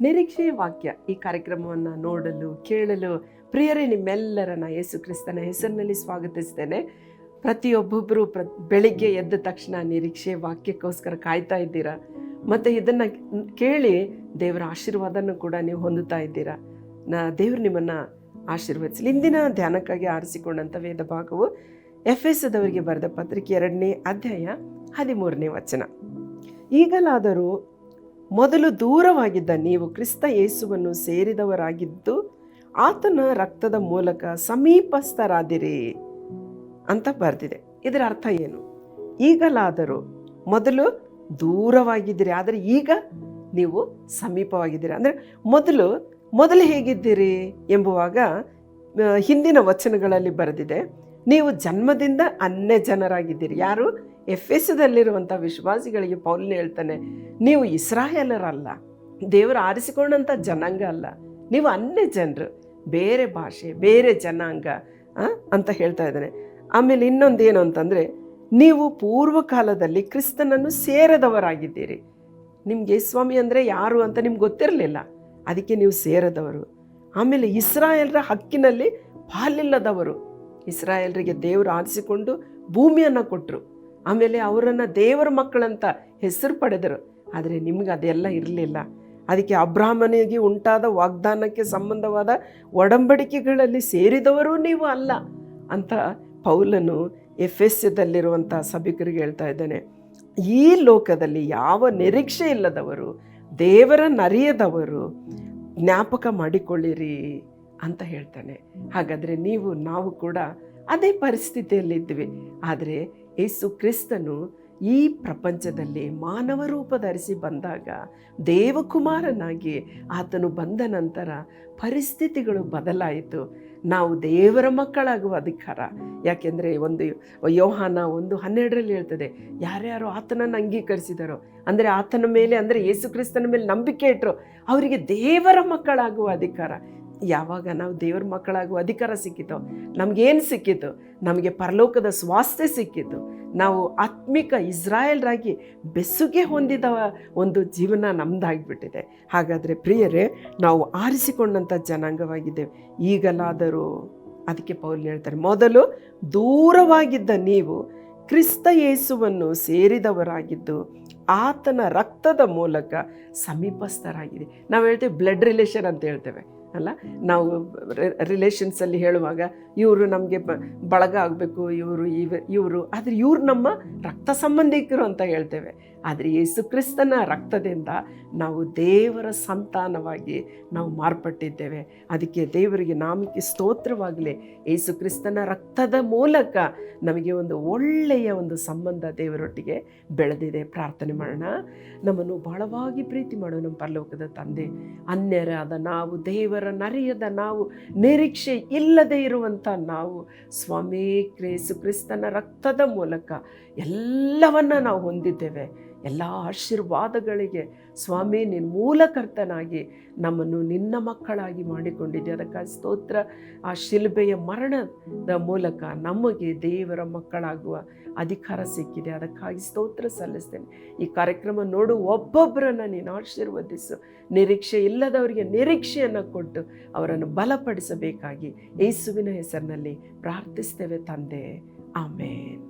ನಿರೀಕ್ಷೆಯ ವಾಕ್ಯ ಈ ಕಾರ್ಯಕ್ರಮವನ್ನು ನೋಡಲು ಕೇಳಲು ಪ್ರಿಯರೇ ನಿಮ್ಮೆಲ್ಲರನ್ನ ಯೇಸು ಕ್ರಿಸ್ತನ ಹೆಸರಿನಲ್ಲಿ ಸ್ವಾಗತಿಸ್ತೇನೆ. ಪ್ರತಿಯೊಬ್ಬೊಬ್ಬರು ಬೆಳಿಗ್ಗೆ ಎದ್ದ ತಕ್ಷಣ ನಿರೀಕ್ಷೆಯ ವಾಕ್ಯಕ್ಕೋಸ್ಕರ ಕಾಯ್ತಾ ಇದ್ದೀರಾ ಮತ್ತು ಇದನ್ನು ಕೇಳಿ ದೇವರ ಆಶೀರ್ವಾದನೂ ಕೂಡ ನೀವು ಹೊಂದುತ್ತಾ ಇದ್ದೀರಾ. ದೇವರು ನಿಮ್ಮನ್ನು ಆಶೀರ್ವದಿಸಲಿ. ಇಂದಿನ ಧ್ಯಾನಕ್ಕಾಗಿ ಆರಿಸಿಕೊಂಡಂಥ ವೇದ ಭಾಗವು ಎಫೆಸದವರಿಗೆ ಬರೆದ ಪತ್ರಿಕೆ 2ನೇ ಅಧ್ಯಾಯ 13ನೇ ವಚನ. ಈಗಲಾದರೂ ಮೊದಲು ದೂರವಾಗಿದ್ದ ನೀವು ಕ್ರಿಸ್ತ ಯೇಸುವನ್ನು ಸೇರಿದವರಾಗಿದ್ದು ಆತನ ರಕ್ತದ ಮೂಲಕ ಸಮೀಪಸ್ಥರಾದಿರಿ ಅಂತ ಬರೆದಿದೆ. ಇದರ ಅರ್ಥ ಏನು? ಈಗಲಾದರೂ ಮೊದಲು ದೂರವಾಗಿದ್ದೀರಿ, ಆದರೆ ಈಗ ನೀವು ಸಮೀಪವಾಗಿದ್ದೀರಿ. ಅಂದರೆ ಮೊದಲು ಹೇಗಿದ್ದೀರಿ ಎಂಬುವಾಗ ಹಿಂದಿನ ವಚನಗಳಲ್ಲಿ ಬರೆದಿದೆ, ನೀವು ಜನ್ಮದಿಂದ ಅನ್ಯ ಜನರಾಗಿದ್ದೀರಿ. ಯಾರು? ಎಫೆಸದಲ್ಲಿರುವಂಥ ವಿಶ್ವಾಸಿಗಳಿಗೆ ಪೌಲನು ಹೇಳ್ತಾನೆ, ನೀವು ಇಸ್ರಾಯೇಲರಲ್ಲ, ದೇವರು ಆರಿಸಿಕೊಂಡಂಥ ಜನಾಂಗ ಅಲ್ಲ, ನೀವು ಅನ್ಯ ಜನರು, ಬೇರೆ ಭಾಷೆ, ಬೇರೆ ಜನಾಂಗ ಅಂತ ಹೇಳ್ತಾ ಇದ್ದಾನೆ. ಆಮೇಲೆ ಇನ್ನೊಂದು ಏನು ಅಂತಂದರೆ, ನೀವು ಪೂರ್ವಕಾಲದಲ್ಲಿ ಕ್ರಿಸ್ತನನ್ನು ಸೇರದವರಾಗಿದ್ದೀರಿ. ನಿಮಗೆ ಸ್ವಾಮಿ ಅಂದರೆ ಯಾರು ಅಂತ ನಿಮ್ಗೆ ಗೊತ್ತಿರಲಿಲ್ಲ, ಅದಕ್ಕೆ ನೀವು ಸೇರದವರು. ಆಮೇಲೆ ಇಸ್ರಾಯೇಲರ ಹಕ್ಕಿನಲ್ಲಿ ಪಾಲಿಲ್ಲದವರು. ಇಸ್ರಾಯೇಲರಿಗೆ ದೇವರು ಆರಿಸಿಕೊಂಡು ಭೂಮಿಯನ್ನು ಕೊಟ್ಟರು, ಆಮೇಲೆ ಅವರನ್ನು ದೇವರ ಮಕ್ಕಳಂತ ಹೆಸರು ಪಡೆದರು. ಆದರೆ ನಿಮ್ಗೆ ಅದೆಲ್ಲ ಇರಲಿಲ್ಲ. ಅದಕ್ಕೆ ಅಬ್ರಾಹ್ಮನಿಗೆ ಉಂಟಾದ ವಾಗ್ದಾನಕ್ಕೆ ಸಂಬಂಧವಾದ ಒಡಂಬಡಿಕೆಗಳಲ್ಲಿ ಸೇರಿದವರು ನೀವು ಅಲ್ಲ ಅಂತ ಪೌಲನು ಎಫೆಸದಲ್ಲಿರುವಂಥ ಸಭಿಕರಿಗೆ ಹೇಳ್ತಾ ಇದ್ದಾನೆ. ಈ ಲೋಕದಲ್ಲಿ ಯಾವ ನಿರೀಕ್ಷೆ ಇಲ್ಲದವರು, ದೇವರನ್ನು ಅರಿಯದವರು ಜ್ಞಾಪಕ ಮಾಡಿಕೊಳ್ಳಿರಿ ಅಂತ ಹೇಳ್ತಾನೆ. ಹಾಗಾದರೆ ನಾವು ಕೂಡ ಅದೇ ಪರಿಸ್ಥಿತಿಯಲ್ಲಿದ್ವಿ. ಆದರೆ ಯೇಸು ಕ್ರಿಸ್ತನು ಈ ಪ್ರಪಂಚದಲ್ಲಿ ಮಾನವ ರೂಪ ಧರಿಸಿ ಬಂದಾಗ, ದೇವಕುಮಾರನಾಗಿ ಆತನು ಬಂದ ನಂತರ ಪರಿಸ್ಥಿತಿಗಳು ಬದಲಾಯಿತು. ನಾವು ದೇವರ ಮಕ್ಕಳಾಗುವ ಅಧಿಕಾರ. ಯಾಕೆಂದರೆ ಯೋಹಾನ 1:12 ಹೇಳ್ತದೆ, ಯಾರ್ಯಾರು ಆತನನ್ನು ಅಂಗೀಕರಿಸಿದರೋ, ಅಂದರೆ ಆತನ ಮೇಲೆ, ಅಂದರೆ ಯೇಸು ಕ್ರಿಸ್ತನ ಮೇಲೆ ನಂಬಿಕೆ ಇಟ್ಟರು, ಅವರಿಗೆ ದೇವರ ಮಕ್ಕಳಾಗುವ ಅಧಿಕಾರ. ಯಾವಾಗ ನಾವು ದೇವರ ಮಕ್ಕಳಾಗುವ ಅಧಿಕಾರ ಸಿಕ್ಕಿತೋ, ನಮಗೇನು ಸಿಕ್ಕಿತು? ನಮಗೆ ಪರಲೋಕದ ಸ್ವಾಸ್ಥ್ಯ ಸಿಕ್ಕಿತು. ನಾವು ಆತ್ಮಿಕ ಇಸ್ರಾಯೇಲ್ರಾಗಿ ಬೆಸುಗೆ ಹೊಂದಿದ ಒಂದು ಜೀವನ ನಮ್ಮದಾಗಿಬಿಟ್ಟಿದೆ. ಹಾಗಾದರೆ ಪ್ರಿಯರೇ, ನಾವು ಆರಿಸಿಕೊಂಡಂಥ ಜನಾಂಗವಾಗಿದ್ದೇವೆ. ಈಗಲಾದರೂ, ಅದಕ್ಕೆ ಪೌಲ್ ಹೇಳ್ತಾರೆ, ಮೊದಲು ದೂರವಾಗಿದ್ದ ನೀವು ಕ್ರಿಸ್ತ ಯೇಸುವನ್ನು ಸೇರಿದವರಾಗಿದ್ದು ಆತನ ರಕ್ತದ ಮೂಲಕ ಸಮೀಪಸ್ಥರಾಗಿದೆ. ನಾವು ಹೇಳ್ತೇವೆ ಬ್ಲಡ್ ರಿಲೇಷನ್ ಅಂತ ಹೇಳ್ತೇವೆ ಅಲ್ಲ. ನಾವು ರಿಲೇಷನ್ಸಲ್ಲಿ ಹೇಳುವಾಗ ಇವರು ನಮಗೆ ಬಳಗ ಆಗಬೇಕು, ಇವರು ಆದರೆ ಇವರು ನಮ್ಮ ರಕ್ತ ಸಂಬಂಧಿಕರು ಅಂತ ಹೇಳ್ತೇವೆ. ಆದರೆ ಯೇಸು ಕ್ರಿಸ್ತನ ರಕ್ತದಿಂದ ನಾವು ದೇವರ ಸಂತಾನವಾಗಿ ನಾವು ಮಾರ್ಪಟ್ಟಿದ್ದೇವೆ. ಅದಕ್ಕೆ ದೇವರಿಗೆ ನಾಮಕ್ಕೆ ಸ್ತೋತ್ರವಾಗಲಿ. ಯೇಸು ಕ್ರಿಸ್ತನ ರಕ್ತದ ಮೂಲಕ ನಮಗೆ ಒಂದು ಒಳ್ಳೆಯ ಒಂದು ಸಂಬಂಧ ದೇವರೊಟ್ಟಿಗೆ ಬೆಳೆದಿದೆ. ಪ್ರಾರ್ಥನೆ ಮಾಡೋಣ. ನಮ್ಮನ್ನು ಬಹಳವಾಗಿ ಪ್ರೀತಿ ಮಾಡೋ ನಮ್ಮ ಪರಲೋಕದ ತಂದೆ, ಅನ್ಯರಾದ ನಾವು, ದೇವರನ್ನು ಅರಿಯದ ನಾವು, ನಿರೀಕ್ಷೆ ಇಲ್ಲದೆ ಇರುವಂಥ ನಾವು, ಸ್ವಾಮಿ ಯೇಸು ಕ್ರಿಸ್ತನ ರಕ್ತದ ಮೂಲಕ ಎಲ್ಲವನ್ನ ನಾವು ಹೊಂದಿದ್ದೇವೆ. ಎಲ್ಲ ಆಶೀರ್ವಾದಗಳಿಗೆ ಸ್ವಾಮಿ ನಿನ್ನ ಮೂಲಕರ್ತನಾಗಿ ನಮ್ಮನ್ನು ನಿನ್ನ ಮಕ್ಕಳಾಗಿ ಮಾಡಿಕೊಂಡಿದ್ದೆ. ಅದಕ್ಕಾಗಿ ಸ್ತೋತ್ರ. ಆ ಶಿಲುಬೆಯ ಮರಣದ ಮೂಲಕ ನಮಗೆ ದೇವರ ಮಕ್ಕಳಾಗುವ ಅಧಿಕಾರ ಸಿಕ್ಕಿದೆ. ಅದಕ್ಕಾಗಿ ಸ್ತೋತ್ರ ಸಲ್ಲಿಸ್ತೇನೆ. ಈ ಕಾರ್ಯಕ್ರಮ ನೋಡು ಒಬ್ಬೊಬ್ಬರನ್ನು ನೀನು ಆಶೀರ್ವದಿಸು. ನಿರೀಕ್ಷೆ ಇಲ್ಲದವರಿಗೆ ನಿರೀಕ್ಷೆಯನ್ನು ಕೊಟ್ಟು ಅವರನ್ನು ಬಲಪಡಿಸಬೇಕಾಗಿ ಯೇಸುವಿನ ಹೆಸರಿನಲ್ಲಿ ಪ್ರಾರ್ಥಿಸ್ತೇವೆ ತಂದೆ. ಆಮೇನ್.